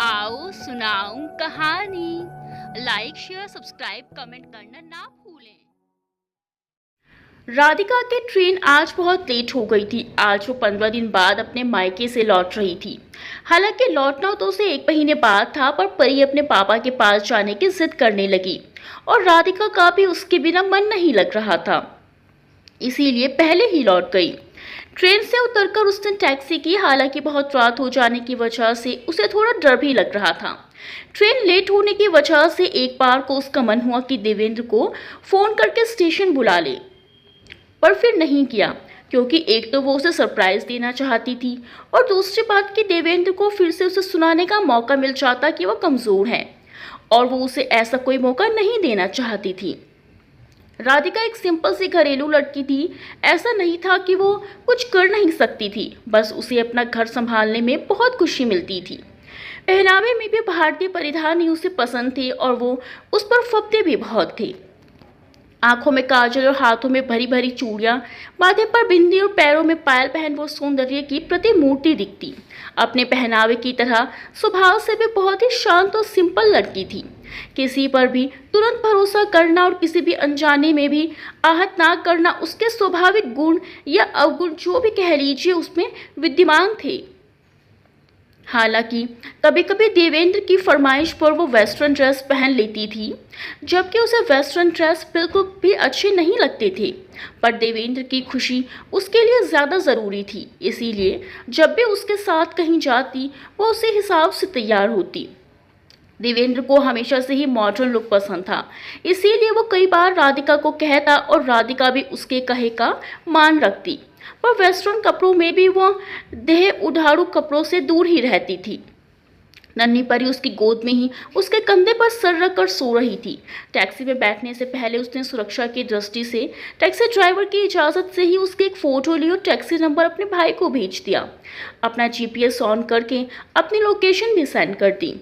आओ सुनाऊं कहानी। लाइक शेयर सब्सक्राइब कमेंट करना ना भूलें। राधिका की ट्रेन आज बहुत लेट हो गई थी। आज वो 15 दिन बाद अपने मायके से लौट रही थी। हालांकि लौटना तो उसे 1 महीने बाद था, पर परी अपने पापा के पास जाने की जिद करने लगी और राधिका का भी उसके बिना मन नहीं लग रहा था, इसीलिए पहले ही लौट गई। ट्रेन से उतरकर उसने टैक्सी की। हालांकि बहुत रात हो जाने की वजह से उसे थोड़ा डर भी लग रहा था। ट्रेन लेट होने की वजह से एक बार को उसका मन हुआ कि देवेंद्र को फोन करके स्टेशन बुला ले, पर फिर नहीं किया, क्योंकि एक तो वो उसे सरप्राइज देना चाहती थी और दूसरी बात कि देवेंद्र को फिर से उसे सुनाने का मौका मिल जाता कि वो कमजोर है, और वो उसे ऐसा कोई मौका नहीं देना चाहती थी। राधिका एक सिंपल सी घरेलू लड़की थी। ऐसा नहीं था कि वो कुछ कर नहीं सकती थी, बस उसे अपना घर संभालने में बहुत खुशी मिलती थी। पहनावे में भी भारतीय परिधान ही उसे पसंद थे और वो उस पर फबते भी बहुत थे। आंखों में काजल और हाथों में भरी भरी चूड़ियां, माथे पर बिंदी और पैरों में पायल पहन वो सौंदर्य की प्रतिमूर्ति दिखती। अपने पहनावे की तरह स्वभाव से भी बहुत ही शांत और सिंपल लड़की थी। किसी पर भी तुरंत भरोसा करना और किसी भी अनजाने में भी आहत ना करना उसके स्वाभाविक गुण या अवगुण जो भी कह लीजिए उसमें विद्यमान थे। हालांकि कभी कभी देवेंद्र की फरमाइश पर वो वेस्टर्न ड्रेस पहन लेती थी, जबकि उसे वेस्टर्न ड्रेस बिल्कुल भी अच्छे नहीं लगते थे। पर देवेंद्र की खुशी उसके लिए ज़्यादा ज़रूरी थी, इसीलिए जब भी उसके साथ कहीं जाती वो उसी हिसाब से तैयार होती। देवेंद्र को हमेशा से ही मॉडर्न लुक पसंद था, इसीलिए वो कई बार राधिका को कहता और राधिका भी उसके कहे का मान रखती। पर वेस्टर्न कपड़ों में भी वो देह उधारू कपड़ों से दूर ही रहती थी। नन्ही परी उसकी गोद में ही उसके कंधे पर सर रखकर सो रही थी। टैक्सी में बैठने से पहले उसने सुरक्षा की दृष्टि से टैक्सी ड्राइवर की इजाज़त से ही उसकी एक फ़ोटो ली और टैक्सी नंबर अपने भाई को भेज दिया। अपना जीपीएस ऑन करके अपनी लोकेशन भी सेंड कर दी।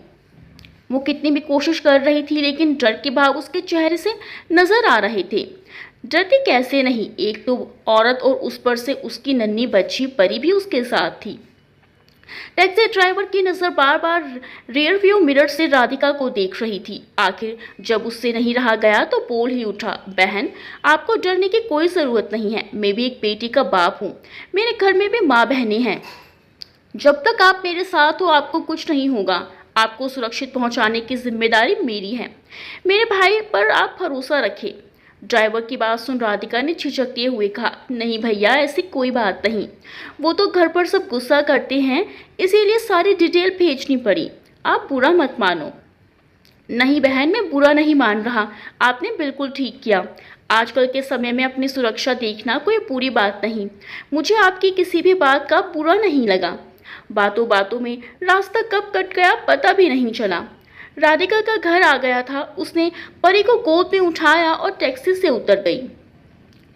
वो कितनी भी कोशिश कर रही थी, लेकिन डर के भाव उसके चेहरे से नजर आ रहे थे। डरती कैसे नहीं, एक तो औरत और उस पर से उसकी नन्ही बच्ची परी भी उसके साथ थी। टैक्सी ड्राइवर की नजर बार बार रियर व्यू मिरर से राधिका को देख रही थी। आखिर जब उससे नहीं रहा गया तो बोल ही उठा, बहन आपको डरने की कोई ज़रूरत नहीं है, मैं भी एक बेटी का बाप हूँ, मेरे घर में भी माँ बहनें हैं। जब तक आप मेरे साथ हो आपको कुछ नहीं होगा। आपको सुरक्षित पहुंचाने की जिम्मेदारी मेरी है। मेरे भाई पर आप भरोसा रखें। ड्राइवर की बात सुन राधिका ने झिझकते हुए कहा, नहीं भैया ऐसी कोई बात नहीं, वो तो घर पर सब गुस्सा करते हैं, इसीलिए सारी डिटेल भेजनी पड़ी। आप बुरा मत मानो। नहीं बहन, मैं बुरा नहीं मान रहा, आपने बिल्कुल ठीक किया। आजकल के समय में अपनी सुरक्षा देखना कोई बुरी बात नहीं। मुझे आपकी किसी भी बात का बुरा नहीं लगा। बातों बातों में रास्ता कब कट गया पता भी नहीं चला। राधिका का घर आ गया था। उसने परी को गोद में उठाया और टैक्सी से उतर गई।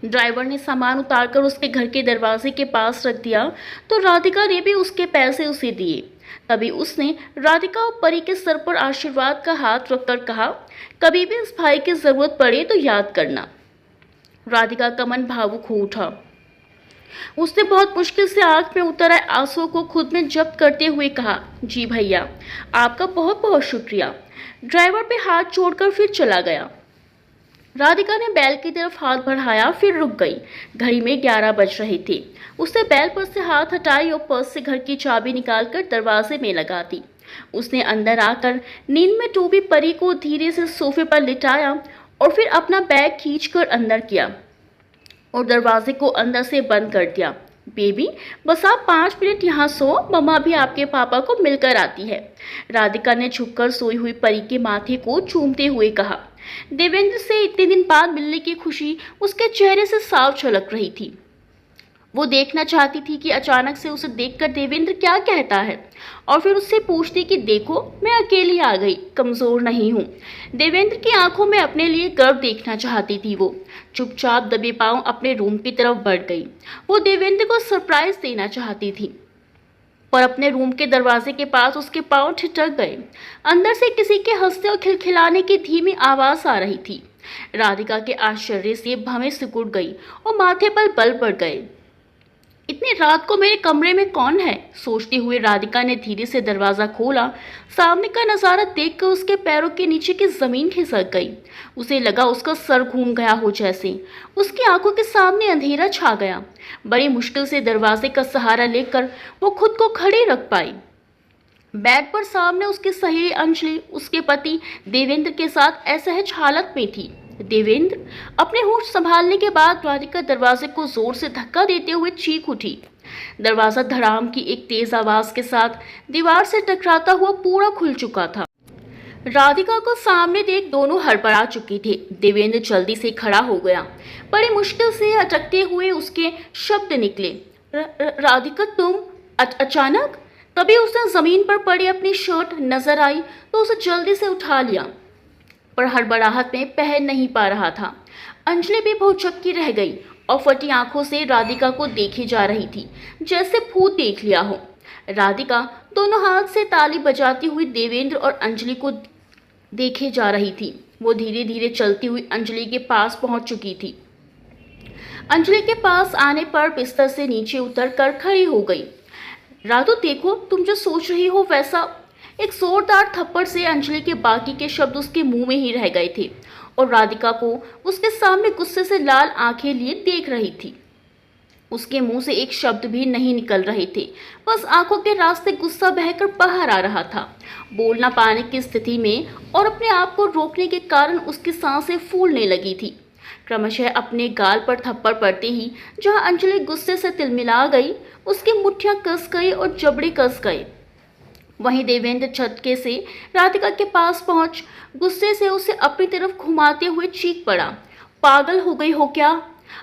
ड्राइवर ने सामान उतारकर उसके घर के दरवाजे के पास रख दिया तो राधिका ने भी उसके पैसे उसे दिए। तभी उसने राधिका और परी के सर पर आशीर्वाद का हाथ रखकर कहा, कभी भी इस भाई की जरूरत पड़े तो याद करना। राधिका का मन भावुक हो उठा। उसने बहुत मुश्किल से आंख में उतर आए आंसुओं को खुद में जब्त करते हुए कहा, जी भैया आपका बहुत बहुत शुक्रिया। ड्राइवर पे हाथ छोड़कर फिर चला गया। राधिका ने बैल की तरफ हाथ बढ़ाया, फिर रुक गई। घड़ी में 11 बज रहे थे। उसने बैल पर से हाथ हटाई और पर्स से घर की चाबी निकालकर दरवाजे में लगा दी। उसने अंदर आकर नींद में डूबी परी को धीरे से सोफे पर लिटाया और फिर अपना बैग खींचकर अंदर किया और दरवाजे को अंदर से बंद कर दिया। बेबी बस आप 5 मिनट यहाँ सो, मम्मा भी आपके पापा को मिलकर आती है। राधिका ने झुककर सोई हुई परी के माथे को चूमते हुए कहा। देवेंद्र से इतने दिन बाद मिलने की खुशी उसके चेहरे से साफ झलक रही थी। वो देखना चाहती थी कि अचानक से उसे देखकर देवेंद्र क्या कहता है, और फिर उससे पूछती कि देखो मैं अकेली आ गई, कमजोर नहीं हूँ। देवेंद्र की आंखों में अपने लिए गर्व देखना चाहती थी। वो चुपचाप दबे पांव अपने रूम की तरफ बढ़ गई। वो देवेंद्र को सरप्राइज देना चाहती थी, पर अपने रूम के दरवाजे के पास उसके पांव ठिठक गए। अंदर से किसी के हंसते और खिलखिलाने की धीमी आवाज आ रही थी। राधिका के आश्चर्य से भवें सिकुड़ गई और माथे पर बल पड़ गए। इतनी रात को मेरे कमरे में कौन है? सोचते हुए राधिका ने धीरे से दरवाजा खोला। सामने का नजारा देखकर उसके पैरों के नीचे की जमीन खिसक गई। उसे लगा उसका सर घूम गया हो जैसे। उसकी आंखों के सामने अंधेरा छा गया। बड़ी मुश्किल से दरवाजे का सहारा लेकर वो खुद को खड़ी रख पाई। बेड पर सामने उसकी सहेली अंजलि उसके पति देवेंद्र के साथ असहज हालत में थी। देवेंद्र अपने होश संभालने के बाद राधिका दरवाजे को जोर से धक्का देते हुए चीख उठी। दरवाजा धड़ाम की एक तेज आवाज के साथ दीवार से टकराता हुआ पूरा खुल चुका था। राधिका को सामने देख दोनों हड़बड़ा चुके थे। देवेंद्र जल्दी से खड़ा हो गया। बड़ी मुश्किल से अटकते हुए उसके शब्द निकले, राधिका तुम अचानक। तभी उसे जमीन पर पड़ी अपनी शर्ट नजर आई तो उसे जल्दी से उठा लिया, पर हड़बड़ाहट में पहन नहीं पा रहा था। अंजलि भी भौचक्की रह गई और फटी आंखों से राधिका को देखे जा रही थी, जैसे भूत देख लिया हो। राधिका दोनों हाथ से ताली बजाती हुई देवेंद्र और अंजलि को देखे जा रही थी। वो धीरे धीरे चलती हुई अंजलि के पास पहुंच चुकी थी। अंजलि के पास आने पर बिस्तर से नीचे उतरकर खड़ी हो गई। राधु देखो, तुम जो सोच रही हो वैसा। एक जोरदार थप्पड़ से अंजलि के बाकी के शब्द उसके मुंह में ही रह गए थे और राधिका को उसके सामने गुस्से से लाल आंखें लिए देख रही थी। उसके मुंह से एक शब्द भी नहीं निकल रहे थे, बस आंखों के रास्ते गुस्सा बहकर बाहर आ रहा था। बोल ना पाने की स्थिति में और अपने आप को रोकने के कारण उसकी सांसें फूलने लगी थी। क्रमशः अपने गाल पर थप्पड़ पड़ते ही जहां अंजलि गुस्से से तिलमिला गई, उसकी मुट्ठियां कस गई और जबड़े कस गए। वहीं देवेंद्र झटके से राधिका के पास पहुंच गुस्से से उसे अपनी तरफ घुमाते हुए चीख पड़ा, पागल हो गई हो क्या?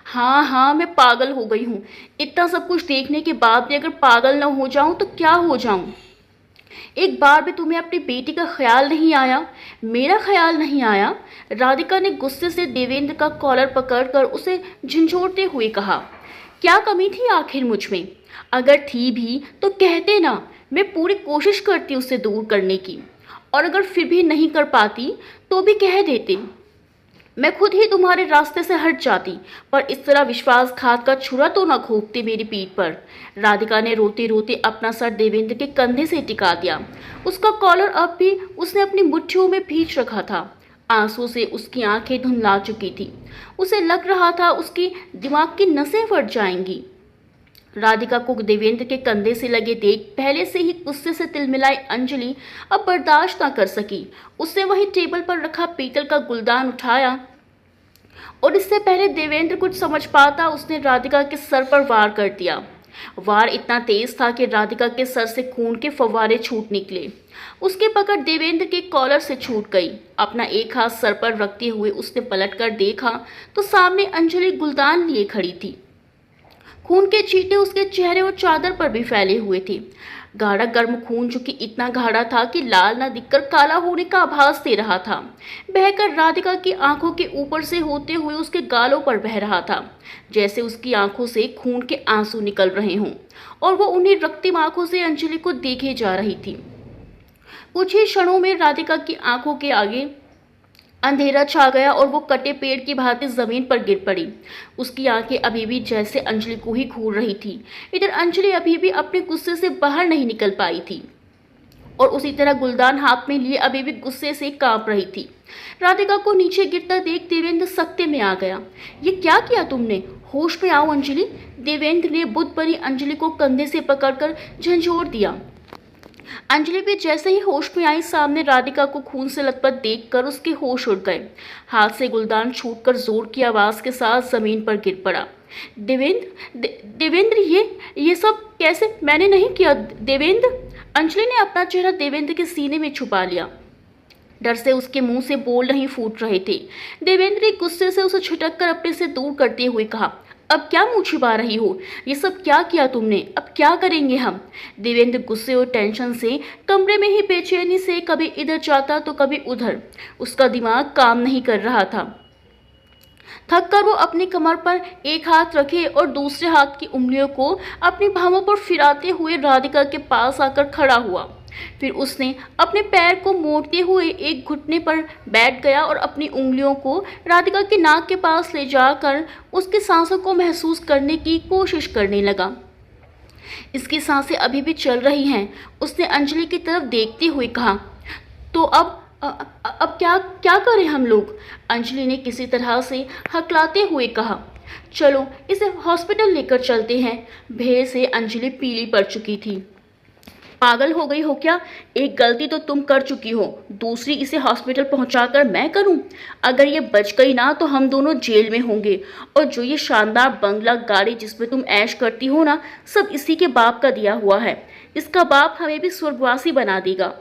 हाँ, मैं पागल हो गई हूँ। इतना सब कुछ देखने के बाद भी अगर पागल न हो जाऊं तो क्या हो जाऊं? एक बार भी तुम्हें अपनी बेटी का ख्याल नहीं आया? मेरा ख्याल नहीं आया? राधिका ने गुस्से से देवेंद्र का कॉलर पकड़कर उसे झंझोड़ते हुए कहा, क्या कमी थी आखिर मुझ में? अगर थी भी तो कहते ना, मैं पूरी कोशिश करती उसे दूर करने की, और अगर फिर भी नहीं कर पाती तो भी कह देते। मैं खुद ही तुम्हारे रास्ते से हट जाती, पर इस तरह विश्वासघात का छुरा तो न घोंपते मेरी पीठ पर। राधिका ने रोते रोते अपना सर देवेंद्र के कंधे से टिका दिया। उसका कॉलर अब भी उसने अपनी मुट्ठियों में भींच रखा था। आंसू से उसकी आंखें धुंधला चुकी थी। उसे लग रहा था उसकी दिमाग की नसें फट जाएंगी। राधिका को देवेंद्र के कंधे से लगे देख पहले से ही गुस्से से तिलमिलाई अंजलि अब बर्दाश्त न कर सकी। उसने वही टेबल पर रखा पीतल का गुलदान उठाया और इससे पहले देवेंद्र कुछ समझ पाता उसने राधिका के सर पर वार कर दिया। वार इतना तेज था कि राधिका के सर से खून के फव्वारे छूट निकले। उसकी पकड़ देवेंद्र के कॉलर से छूट गई। अपना एक हाथ सर पर रखते हुए उसने पलटकर देखा तो सामने अंजलि गुलदान लिए खड़ी थी। खून के छींटे उसके चेहरे और चादर पर भी फैले हुए थे। गाढ़ा गर्म खून जो कि इतना गाढ़ा था कि लाल न दिखकर काला होने का आभास दे रहा था, बहकर राधिका की आंखों के ऊपर से होते हुए उसके गालों पर बह रहा था, जैसे उसकी आंखों से खून के आंसू निकल रहे हों और वो उन्हीं रक्तिम आंखों से अंजलि को देखे जा रही थी। कुछ ही क्षणों में राधिका की आंखों के आगे अंधेरा छा गया और वो कटे पेड़ की भांति जमीन पर गिर पड़ी। उसकी आंखें अभी भी जैसे अंजलि को ही घूर रही थी। इधर अंजलि अभी भी अपने गुस्से से बाहर नहीं निकल पाई थी और उसी तरह गुलदान हाथ में लिए अभी भी गुस्से से कांप रही थी। राधिका को नीचे गिरता देख देवेंद्र सख्ते में आ गया। ये क्या किया तुमने? होश में आओ अंजलि। देवेंद्र ने बुद्ध बनी अंजलि को कंधे से पकड़कर झंझोड़ दिया। अंजलि भी जैसे ही होश में आई सामने राधिका को खून से लथपथ देखकर उसके होश उड़ गए। हाथ से गुलदान छूटकर जोर की आवाज के साथ जमीन पर गिर पड़ा। देवेंद्र ये सब कैसे? मैंने नहीं किया देवेंद्र। अंजलि ने अपना चेहरा देवेंद्र के सीने में छुपा लिया। डर से उसके मुंह से बोल नहीं फूट रहे थे। देवेंद्र ने गुस्से से उसे झटक कर अपने से दूर करते हुए कहा, अब क्या मुंह छिपा रही हो? ये सब क्या किया तुमने? अब क्या करेंगे हम? देवेंद्र गुस्से और टेंशन से कमरे में ही बेचैनी से कभी इधर जाता तो कभी उधर। उसका दिमाग काम नहीं कर रहा था। थक कर वो अपनी कमर पर एक हाथ रखे और दूसरे हाथ की उंगलियों को अपनी भौहों पर फिराते हुए राधिका के पास आकर खड़ा हुआ। फिर उसने अपने पैर को मोड़ते हुए एक घुटने पर बैठ गया और अपनी उंगलियों को राधिका की नाक के पास ले जाकर उसकी सांसों को महसूस करने की कोशिश करने लगा। इसकी सांसें अभी भी चल रही हैं, उसने अंजलि की तरफ देखते हुए कहा। तो अब क्या क्या करें हम लोग? अंजलि ने किसी तरह से हकलाते हुए कहा। चलो इसे हॉस्पिटल लेकर चलते हैं। भय से अंजलि पीली पड़ चुकी थी। पागल हो गई हो क्या? एक गलती तो तुम कर चुकी हो, दूसरी इसे हॉस्पिटल पहुंचाकर मैं करूं? अगर ये बच गई ना तो हम दोनों जेल में होंगे। और जो ये शानदार बंगला, गाड़ी जिसमें तुम ऐश करती हो ना, सब इसी के बाप का दिया हुआ है। इसका बाप हमें भी स्वर्गवासी बना देगा।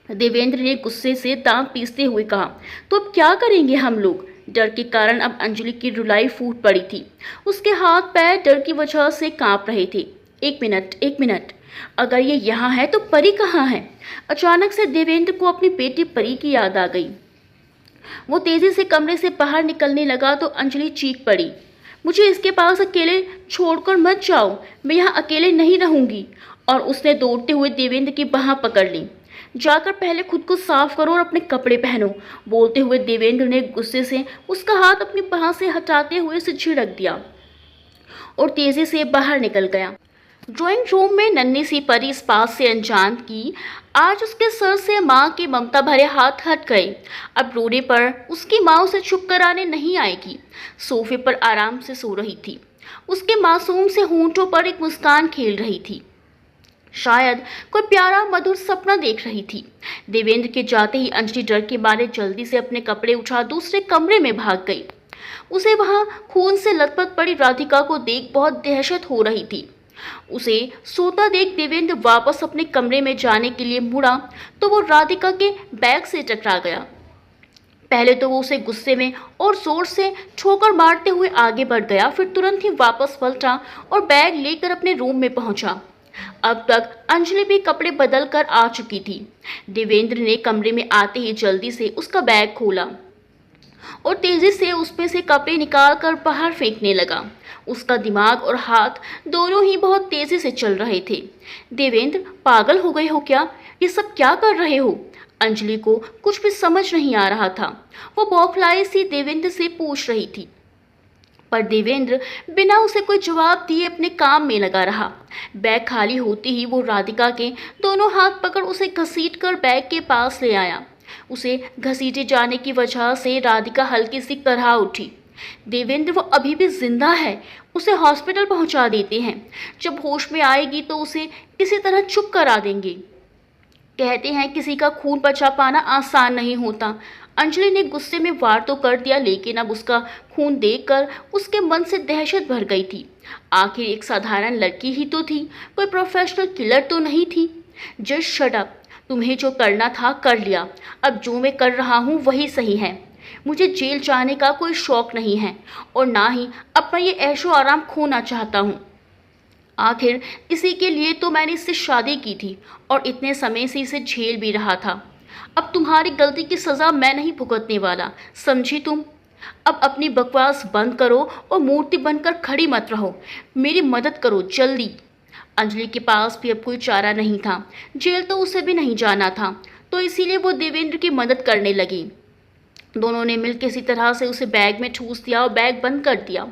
देवेंद्र ने गुस्से से दांत पीसते हुए कहा। तो अब क्या करेंगे हम लोग? डर के कारण अब अंजलि की रुलाई फूट पड़ी थी। उसके हाथ पैर डर की वजह से कांप रहे थे। एक मिनट, अगर ये यहाँ है तो परी कहाँ है? अचानक से देवेंद्र को अपनी बेटी परी की याद आ गई। वो तेजी से कमरे से बाहर निकलने लगा तो अंजलि चीख पड़ी। मुझे इसके पास अकेले छोड़कर मत जाओ, मैं यहाँ अकेले नहीं रहूंगी। और उसने दौड़ते हुए देवेंद्र की बाह पकड़ ली। जाकर पहले खुद को साफ करो और अपने कपड़े पहनो, बोलते हुए देवेंद्र ने गुस्से से उसका हाथ अपनी बाह से हटाते हुए उसे झिड़क दिया और तेजी से बाहर निकल गया। ड्राइंग रूम में नन्ही सी परी इस बात से अनजान की आज उसके सर से माँ के ममता भरे हाथ हट गए। अब रोने पर उसकी माँ उसे चुप कराने नहीं आएगी। सोफे पर आराम से सो रही थी। उसके मासूम से होंठों पर एक मुस्कान खेल रही थी। शायद कोई प्यारा मधुर सपना देख रही थी। देवेंद्र के जाते ही अंजलि डर के मारे जल्दी से अपने कपड़े उठा दूसरे कमरे में भाग गई। उसे वहां खून से लथपथ पड़ी राधिका को देख बहुत दहशत हो रही थी। उसे सोता देख देवेंद्र वापस अपने कमरे में जाने के लिए मुड़ा तो वो राधिका के बैग से टकरा गया। पहले तो वो उसे गुस्से में और जोर से ठोकर मारते हुए आगे बढ़ गया, फिर तुरंत ही वापस पलटा और बैग लेकर अपने रूम में पहुंचा। अब तक अंजलि भी कपड़े बदल कर आ चुकी थी। देवेंद्र ने कमरे में आते ही जल्दी से उसका बैग खोला और तेजी से उसमें से कपड़े निकालकर बाहर फेंकने लगा। उसका दिमाग और हाथ दोनों ही बहुत तेजी से चल रहे थे। देवेंद्र, पागल हो गए हो क्या? ये सब क्या कर रहे हो? अंजलि को कुछ भी समझ नहीं आ रहा था। वो बौखलाई सी देवेंद्र से पूछ रही थी, पर देवेंद्र बिना उसे कोई जवाब दिए अपने काम में लगा रहा। बैग खाली होते ही वो राधिका के दोनों हाथ पकड़ उसे घसीटकर बैग के पास ले आया। उसे घसीटे जाने की वजह से राधिका हल्की सी करहा उठी। देवेंद्र, वो अभी भी जिंदा है, उसे हॉस्पिटल पहुंचा देते हैं। जब होश में आएगी तो उसे किसी तरह चुप करा देंगे। कहते हैं किसी का खून बचा पाना आसान नहीं होता। अंजलि ने गुस्से में वार तो कर दिया, लेकिन अब उसका खून देखकर उसके मन से दहशत भर गई थी। आखिर एक साधारण लड़की ही तो थी, कोई प्रोफेशनल किलर तो नहीं थी। जस्ट शट अप, तुम्हें जो करना था कर लिया। अब जो मैं कर रहा हूँ वही सही है। मुझे जेल जाने का कोई शौक नहीं है और ना ही अपना ये ऐशो आराम खोना चाहता हूँ। आखिर इसी के लिए तो मैंने इससे शादी की थी और इतने समय से इसे झेल भी रहा था। अब तुम्हारी गलती की सज़ा मैं नहीं भुगतने वाला, समझी तुम? अब अपनी बकवास बंद करो और मूर्ति बनकर खड़ी मत रहो। मेरी मदद करो जल्दी। अंजलि के पास भी अब कोई चारा नहीं था। जेल तो उसे भी नहीं जाना था, तो इसीलिए वो देवेंद्र की मदद करने लगी। दोनों ने मिल किसी तरह से उसे बैग में ठूस दिया और बैग बंद कर दिया।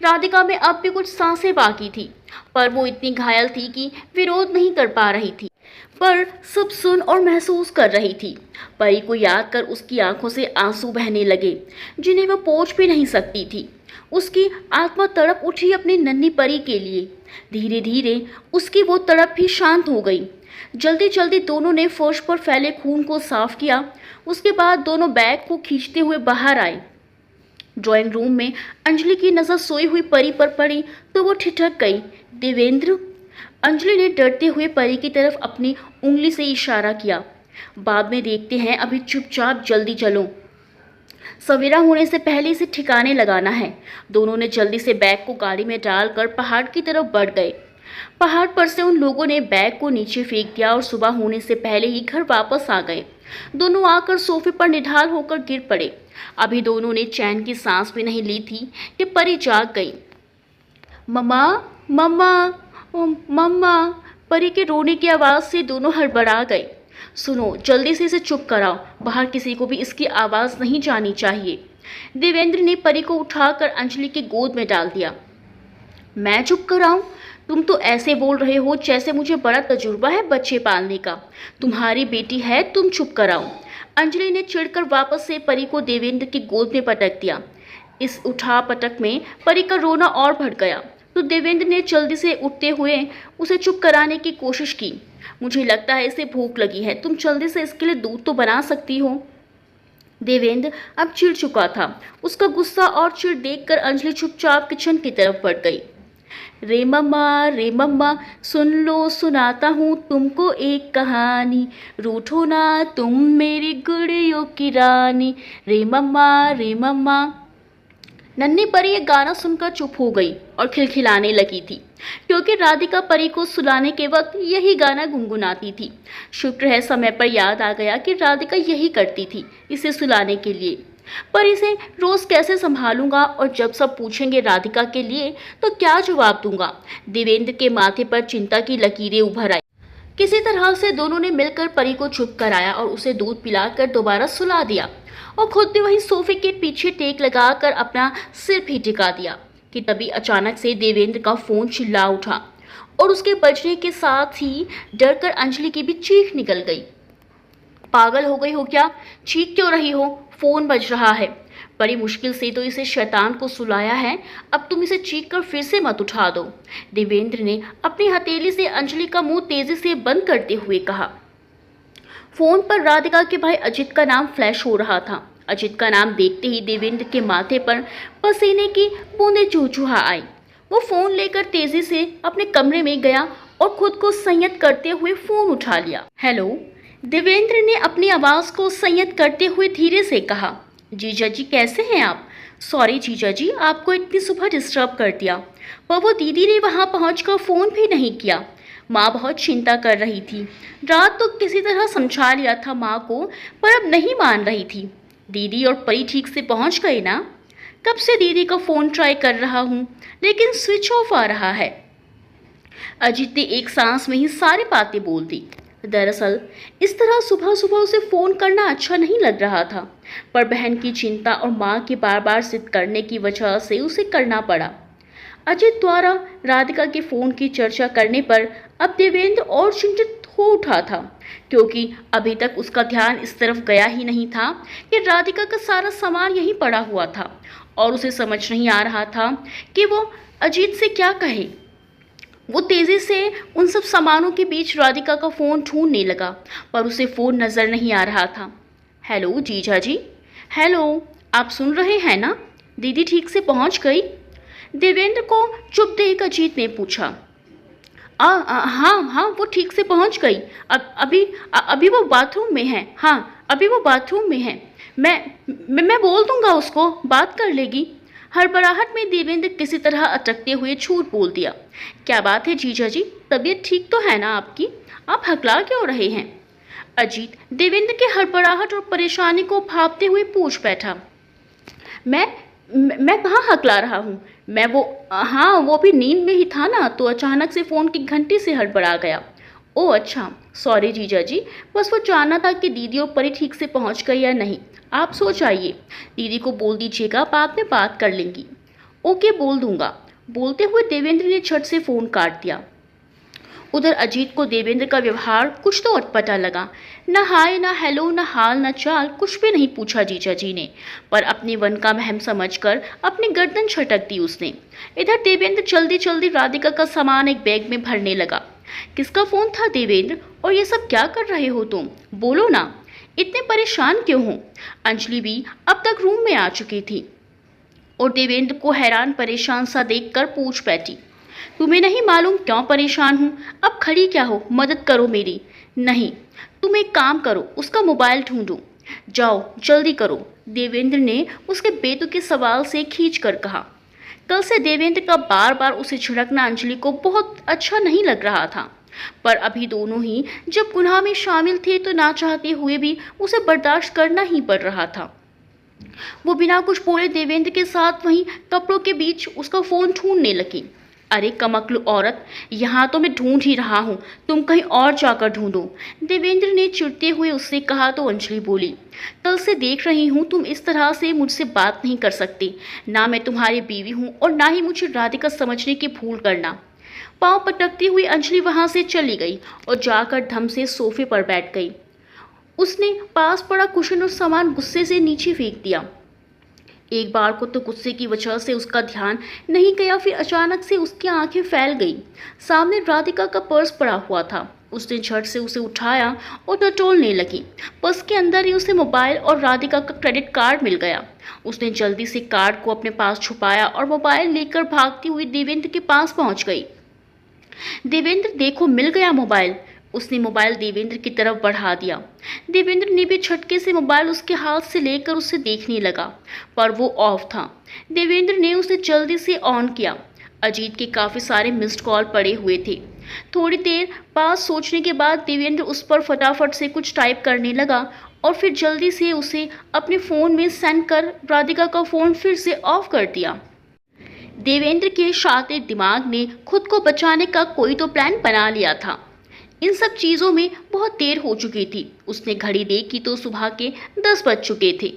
राधिका में अब भी कुछ सांसें बाकी थी, पर वो इतनी घायल थी कि विरोध नहीं कर पा रही थी, पर सब सुन और महसूस कर रही थी। परी को याद कर उसकी आंखों से आंसू बहने लगे, जिन्हें वह पोंछ भी नहीं सकती थी। उसकी आत्मा तड़प उठी अपनी नन्ही परी के लिए। धीरे धीरे उसकी वो तड़प भी शांत हो गई। जल्दी जल्दी दोनों ने फर्श पर फैले खून को साफ किया। उसके बाद दोनों बैग को खींचते हुए बाहर आए। ड्राइंग रूम में अंजलि की नज़र सोई हुई परी पर पड़ी तो वो ठिठक गई। देवेंद्र, अंजलि ने डरते हुए परी की तरफ अपनी उंगली से इशारा किया। बाद में देखते हैं, अभी चुपचाप जल्दी चलो, सवेरा होने से पहले इसे ठिकाने लगाना है। दोनों ने जल्दी से बैग को गाड़ी में डालकर पहाड़ की तरफ बढ़ गए। पहाड़ पर से उन लोगों ने बैग को नीचे फेंक दिया और सुबह होने से पहले ही घर वापस आ गए। दोनों आकर सोफे पर निढाल होकर गिर पड़े। अभी दोनों ने चैन की सांस भी नहीं ली थी कि परी जाग गई। मम्मा, मम्मा, मम्मा। परी के रोने की आवाज़ से दोनों हड़बड़ा गए। सुनो, जल्दी से इसे चुप कराओ, बाहर किसी को भी इसकी आवाज़ नहीं जानी चाहिए। देवेंद्र ने परी को उठाकर अंजलि की गोद में डाल दिया। मैं चुप कराऊं? तुम तो ऐसे बोल रहे हो जैसे मुझे बड़ा तजुर्बा है बच्चे पालने का। तुम्हारी बेटी है, तुम चुप कराओ। अंजलि ने चिढ़कर वापस से परी को देवेंद्र की गोद में पटक दिया। इस उठा पटक में परी का रोना और बढ़ गया तो देवेंद्र ने जल्दी से उठते हुए उसे चुप कराने की कोशिश की। मुझे लगता है इसे भूख लगी है, तुम जल्दी से इसके लिए दूध तो बना सकती हो। देवेंद्र अब चिढ़ चुका था। उसका गुस्सा और चिढ़ देखकर अंजलि चुपचाप किचन की तरफ बढ़ गई। रे मम्मा सुन लो, सुनाता हूँ तुमको एक कहानी, रूठो ना तुम मेरी गुड़ियों की रानी। रे मम्मा। नन्ही परी ये गाना सुनकर चुप हो गई और खिलखिलाने लगी थी, क्योंकि राधिका परी को सुलाने के वक्त यही गाना गुनगुनाती थी। शुक्र है समय पर याद आ गया कि राधिका यही करती थी इसे सुलाने के लिए। पर इसे रोज कैसे संभालूंगा, और जब सब पूछेंगे राधिका के लिए तो क्या जवाब दूंगा। देवेंद्र के माथे पर चिंता की लकीरें उभर आई। किसी तरह से दोनों ने मिलकर परी को चुप कराया और उसे दूध पिलाकर दोबारा सुला दिया और खुद भी वही सोफे के पीछे टेक लगाकर अपना सिर भी टिका दिया कि तभी अचानक से देवेंद्र का फोन चिल्ला उठा और उसके बजने के साथ ही डरकर अंजलि की भी चीख निकल गई। पागल हो गई हो क्या? चीख क्यों रही हो? फोन बज रहा है। बड़ी मुश्किल से तो इसे शैतान को सुलाया है, अब तुम इसे चीख कर फिर से मत उठा दो। देवेंद्र ने अपनी हथेली से अंजलि का मुंह तेजी से बंद करते हुए कहा। फोन पर राधिका के भाई अजित का नाम फ्लैश हो रहा था। अजित का नाम देखते ही देवेंद्र के माथे पर पसीने की बूंदें चूचुहा आई। वो फोन लेकर तेजी से अपने कमरे में गया और खुद को संयत करते हुए फोन उठा लिया। हेलो, देवेंद्र ने अपनी आवाज को संयत करते हुए धीरे से कहा। जीजा जी कैसे हैं आप? सॉरी जीजा जी, आपको इतनी सुबह डिस्टर्ब कर दिया, पर वो दीदी ने वहां पहुंचकर फोन भी नहीं किया। माँ बहुत चिंता कर रही थी। रात तो किसी तरह समझा लिया था माँ को, पर अब नहीं मान रही थी। दीदी और परी ठीक से पहुंच गए ना? कब से दीदी का फ़ोन ट्राई कर रहा हूँ, लेकिन स्विच ऑफ आ रहा है। अजित ने एक सांस में ही सारी बातें बोल दी। दरअसल इस तरह सुबह सुबह उसे फ़ोन करना अच्छा नहीं लग रहा था, पर बहन की चिंता और माँ के बार बार जिद करने की वजह से उसे करना पड़ा। अजित द्वारा राधिका के फ़ोन की चर्चा करने पर अब देवेंद्र और चिंतित हो उठा था, क्योंकि अभी तक उसका ध्यान इस तरफ गया ही नहीं था कि राधिका का सारा सामान यहीं पड़ा हुआ था और उसे समझ नहीं आ रहा था कि वो अजीत से क्या कहे। वो तेज़ी से उन सब सामानों के बीच राधिका का फ़ोन ढूंढने लगा, पर उसे फ़ोन नज़र नहीं आ रहा था। हेलो जीजा जी। हेलो, आप सुन रहे हैं ना? दीदी ठीक से पहुंच गई? देवेंद्र को चुप देख अजीत ने पूछा। हाँ, वो ठीक से पहुंच गई। अभी वो बाथरूम में है। हाँ, अभी वो बाथरूम में है। मैं बोल दूंगा उसको, बात कर लेगी। हड़बड़ाहट में देवेंद्र किसी तरह अटकते हुए झूठ बोल दिया। क्या बात है जीजा जी, तबीयत ठीक तो है ना आपकी? आप हकला क्यों रहे हैं? अजीत देवेंद्र के हड़बड़ाहट और परेशानी को भांपते हुए पूछ बैठा। मैं कहाँ हकला रहा हूँ? वो भी नींद में ही था ना, तो अचानक से फ़ोन की घंटी से हड़बड़ा गया। ओह अच्छा, सॉरी जीजा जी, बस वो जानना था कि दीदी और परी ठीक से पहुँच गई या नहीं। आप सो जाइए, दीदी को बोल दीजिएगा, बाद में बात कर लेंगी। ओके, बोल दूंगा। बोलते हुए देवेंद्र ने झट से फ़ोन काट दिया। उधर अजीत को देवेंद्र का व्यवहार कुछ तो अटपटा लगा। न हाय, न हेलो, न हाल, न चाल, कुछ भी नहीं पूछा जीजा जी ने, पर अपने वन का महम समझकर अपनी गर्दन झटक दी उसने। इधर देवेंद्र जल्दी जल्दी राधिका का सामान एक बैग में भरने लगा। किसका फ़ोन था देवेंद्र, और ये सब क्या कर रहे हो तुम? बोलो ना, इतने परेशान क्यों हो? अंजलि भी अब तक रूम में आ चुकी थी और देवेंद्र को हैरान परेशान सा देखकर पूछ बैठी। तुम्हें नहीं मालूम क्यों परेशान हूँ? अब खड़ी क्या हो, मदद करो मेरी। नहीं, तुम एक काम करो, उसका मोबाइल ढूंढो। जाओ जल्दी करो, देवेंद्र ने उसके बेतुके सवाल से खींच कर कहा। कल से देवेंद्र का बार बार उसे झिड़कना अंजलि को बहुत अच्छा नहीं लग रहा था, पर अभी दोनों ही जब गुनाह में शामिल थे तो ना चाहते हुए भी उसे बर्दाश्त करना ही पड़ रहा था। वो बिना कुछ बोले देवेंद्र के साथ वहीं कपड़ों के बीच उसका फ़ोन ढूंढने लगी। अरे कमक्लू औरत, यहाँ तो मैं ढूंढ ही रहा हूँ, तुम कहीं और जाकर ढूंढो, देवेंद्र ने चिढ़ते हुए उससे कहा तो अंजलि बोली, कल से देख रही हूँ तुम इस तरह से मुझसे बात नहीं कर सकती। ना मैं तुम्हारी बीवी हूँ और ना ही मुझे राधिका समझने की भूल करना। पाँव पटकती हुई अंजलि वहां से चली गई और जाकर धम से सोफे पर बैठ गई। उसने पास पड़ा कुशन और सामान गुस्से से नीचे फेंक दिया। एक बार को तो गुस्से की वजह से उसका ध्यान नहीं गया, फिर अचानक से उसकी आंखें फैल गईं। सामने राधिका का पर्स पड़ा हुआ था। उसने झट से उसे उठाया और टटोलने लगी। पर्स के अंदर ही उसे मोबाइल और राधिका का क्रेडिट कार्ड मिल गया। उसने जल्दी से कार्ड को अपने पास छुपाया और मोबाइल लेकर भागती हुई देवेंद्र के पास पहुंच गई। देवेंद्र, देखो, मिल गया मोबाइल। उसने मोबाइल देवेंद्र की तरफ बढ़ा दिया। देवेंद्र ने भी झटके से मोबाइल उसके हाथ से लेकर उसे देखने लगा, पर वो ऑफ था। देवेंद्र ने उसे जल्दी से ऑन किया। अजीत के काफ़ी सारे मिस्ड कॉल पड़े हुए थे। थोड़ी देर बाद सोचने के बाद देवेंद्र उस पर फटाफट से कुछ टाइप करने लगा और फिर जल्दी से उसे अपने फ़ोन में सेंड कर राधिका का फ़ोन फिर से ऑफ कर दिया। देवेंद्र के शातिर दिमाग ने खुद को बचाने का कोई तो प्लान बना लिया था। इन सब चीज़ों में बहुत देर हो चुकी थी। उसने घड़ी देखी तो सुबह के 10 बज चुके थे।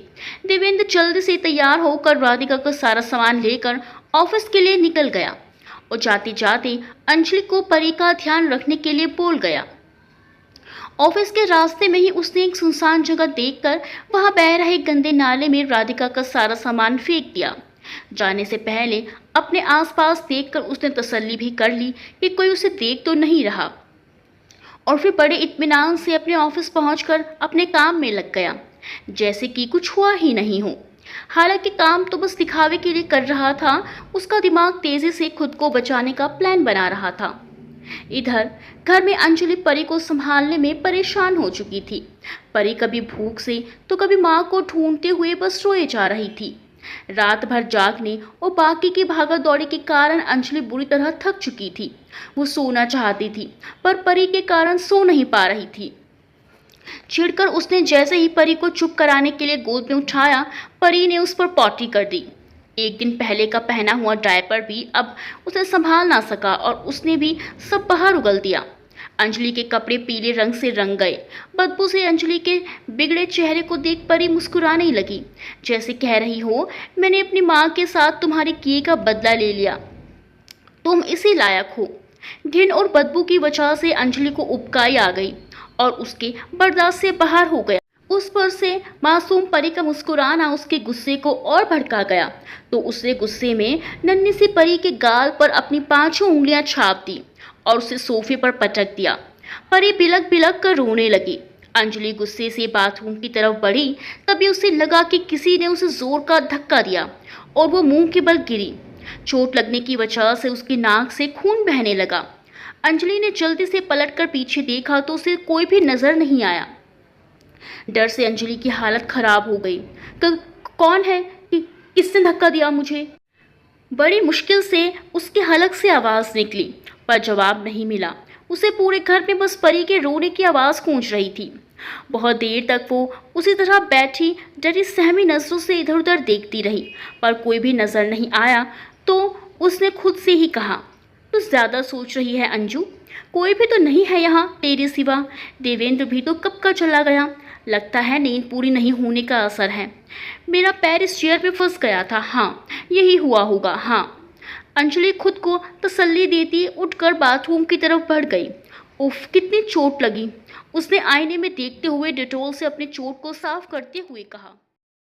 देवेंद्र जल्दी से तैयार होकर राधिका का सारा सामान लेकर ऑफिस के लिए निकल गया और जाते जाते अंजलि को परी का ध्यान रखने के लिए बोल गया। ऑफिस के रास्ते में ही उसने एक सुनसान जगह देखकर वहां बह रहे गंदे नाले में राधिका का सारा सामान फेंक दिया। जाने से पहले अपने आसपास देखकर उसने तसल्ली भी कर ली कि कोई उसे देख तो नहीं रहा और फिर बड़े इत्मीनान से अपने ऑफिस पहुंचकर अपने काम में लग गया, जैसे कि कुछ हुआ ही नहीं हो। हालांकि काम तो बस दिखावे के लिए कर रहा था, उसका दिमाग तेजी से खुद को बचाने का प्लान बना रहा था। इधर घर में अंजलि परी को संभालने में परेशान हो चुकी थी। परी कभी भूख से तो कभी माँ को ढूंढते हुए बस रोए जा रही थी। रात भर जागने और बाकी की भागा दौड़ी के कारण अंजलि बुरी तरह थक चुकी थी। वो सोना चाहती थी पर परी के कारण सो नहीं पा रही थी। चिढ़कर उसने जैसे ही परी को चुप कराने के लिए गोद में उठाया, परी ने उस पर पॉटी कर दी। एक दिन पहले का पहना हुआ डायपर भी अब उसे संभाल ना सका और उसने भी सब बाहर उगल दिया। अंजलि के कपड़े पीले रंग से रंग गए। बदबू से अंजलि के बिगड़े चेहरे को देख परी मुस्कुराने लगी, जैसे कह रही हो, मैंने अपनी माँ के साथ तुम्हारे किए का बदला ले लिया, तुम इसी लायक हो। घिन और बदबू की वजह से अंजलि को उबकाई आ गई और उसके बर्दाश्त से बाहर हो गया। उस पर से मासूम परी का मुस्कुराना उसके गुस्से को और भड़का गया, तो उसने गुस्से में नन्ही सी परी के गाल पर अपनी 5 उंगलियां छाप दी और उसे सोफे पर पटक दिया। परी बिलक बिलक कर रोने लगी। अंजलि गुस्से से बाथरूम की तरफ बढ़ी, तभी उसे लगा कि किसी ने उसे जोर का धक्का दिया और वो मुंह के बल गिरी। चोट लगने की वजह से उसकी नाक से खून बहने लगा। अंजलि ने जल्दी से पलटकर पीछे देखा तो उसे कोई भी नजर नहीं आया। डर से अंजलि की हालत खराब हो गई। कौन है? किसने धक्का दिया मुझे? बड़ी मुश्किल से उसके हलक से आवाज़ निकली, पर जवाब नहीं मिला। उसे पूरे घर में बस परी के रोने की आवाज़ गूंज रही थी। बहुत देर तक वो उसी तरह बैठी डरी सहमी नजरों से इधर उधर देखती रही, पर कोई भी नज़र नहीं आया। तो उसने खुद से ही कहा, तू ज़्यादा सोच रही है अंजू, कोई भी तो नहीं है यहाँ तेरे सिवा। देवेंद्र भी तो कब का चला गया। लगता है नींद पूरी नहीं होने का असर है। मेरा पैर इस चेयर पे फंस गया था। हाँ, यही हुआ होगा। हाँ। अंजलि खुद को तसल्ली देती उठकर बाथरूम की तरफ बढ़ गई। उफ, कितनी चोट लगी। उसने आईने में देखते हुए डेटॉल से अपनी चोट को साफ करते हुए कहा।